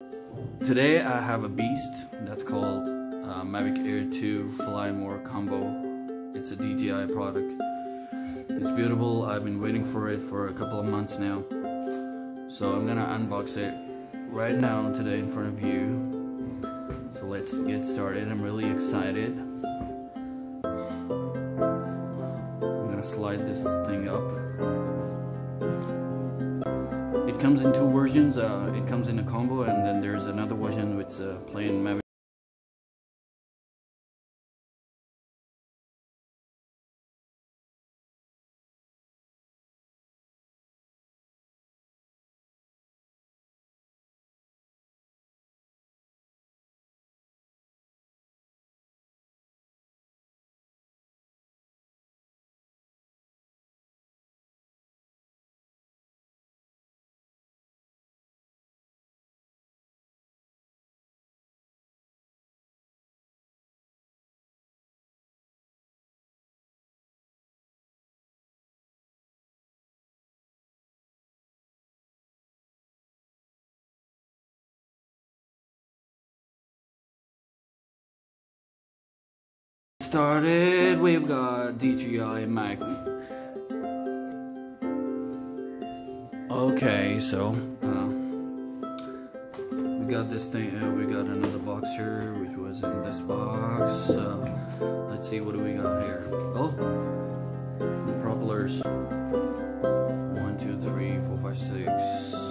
Today I have a beast that's called Mavic Air 2 flymorecombo. It's a DJI product. It's beautiful. I've been waiting for it for a couple of months now. So I'm gonna unbox it right now today in front of you. So let's get started. I'm really excited. I'm gonna slide this thing up. It comes in two versions. It comes in a combo, and then there's another version with plain Mavic. Started, we've got DJI Mavic. Okay, so we got this thing. We got another box here, which was in this box. Let's see, what do we got here? Oh, the propellers. 1, 2, 3, 4, 5, 6.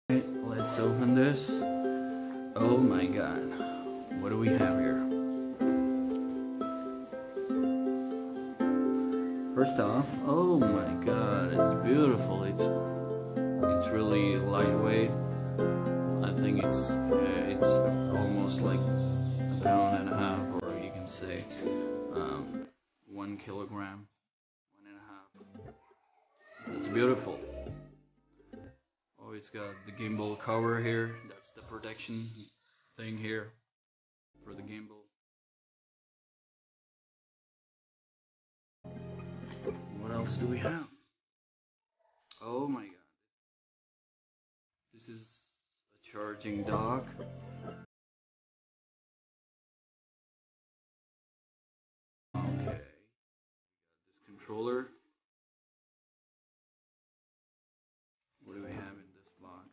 Let's open this. Oh my god, what do we have here? First off, oh my god, it's beautiful. It's really lightweight. I think it's almost like a pound and a half, or you can say 1 kilogram, 1.5. It's beautiful. Oh, it's got the gimbal cover here. That's the protection thing here for the gimbal. What else do we have? Oh my god. This is a charging dock. Okay. This controller. What do we have in this box?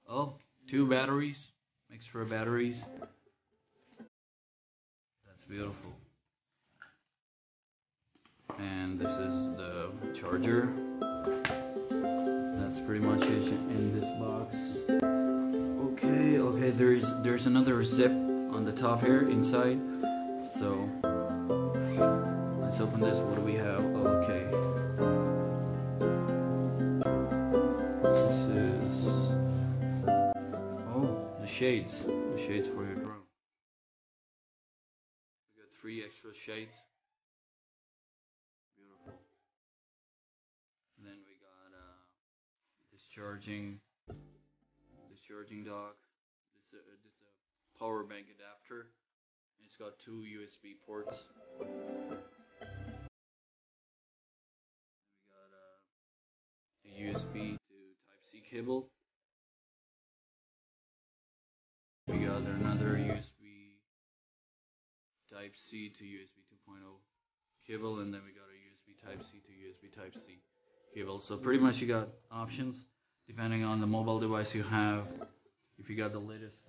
Oh, 2 batteries. Extra batteries. That's beautiful. And this is the charger. That's pretty much it in this box. Okay, there's another zip on the top here inside. So let's open this. What do we have? Okay. This is the shades. The shades for your drone. We got 3 extra shades. Beautiful. And then we got this charging dock. This a power bank adapter. It's got 2 USB ports. We got a USB to Type-C cable. We got another USB Type-C to USB 2.0 cable, and then we got a USB Type-C to USB Type-C cable. So pretty much you got options depending on the mobile device you have. If you got the latest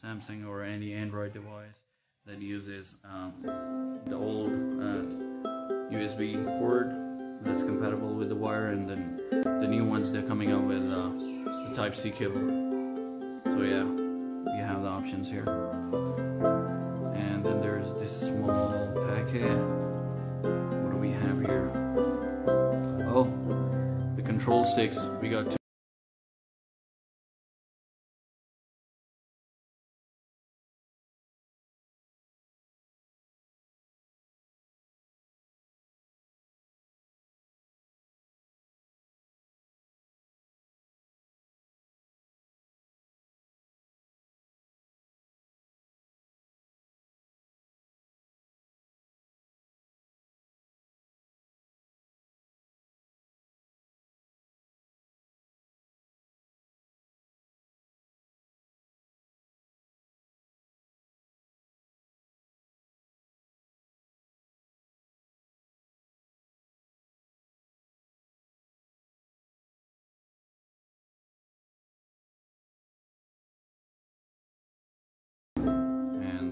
Samsung or any Android device that uses the old USB port that's compatible with the wire, and then the new ones they're coming out with the Type-C cable. So yeah, you have the options here. And then there's this small packet. What do we have here? Oh, the control sticks. We got two.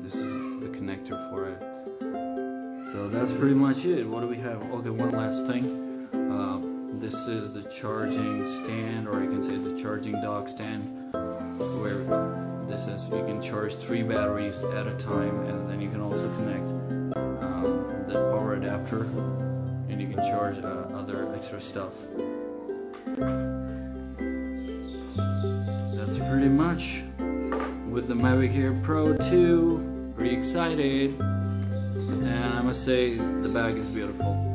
This is the connector for it. So that's pretty much it. What do we have? Okay, one last thing. This is the charging stand, or you can say the charging dock stand, where this is. You can charge 3 batteries at a time, and then you can also connect the power adapter, and you can charge other extra stuff. That's pretty much with the Mavic Air Pro 2. Pretty excited, and I must say the bag is beautiful.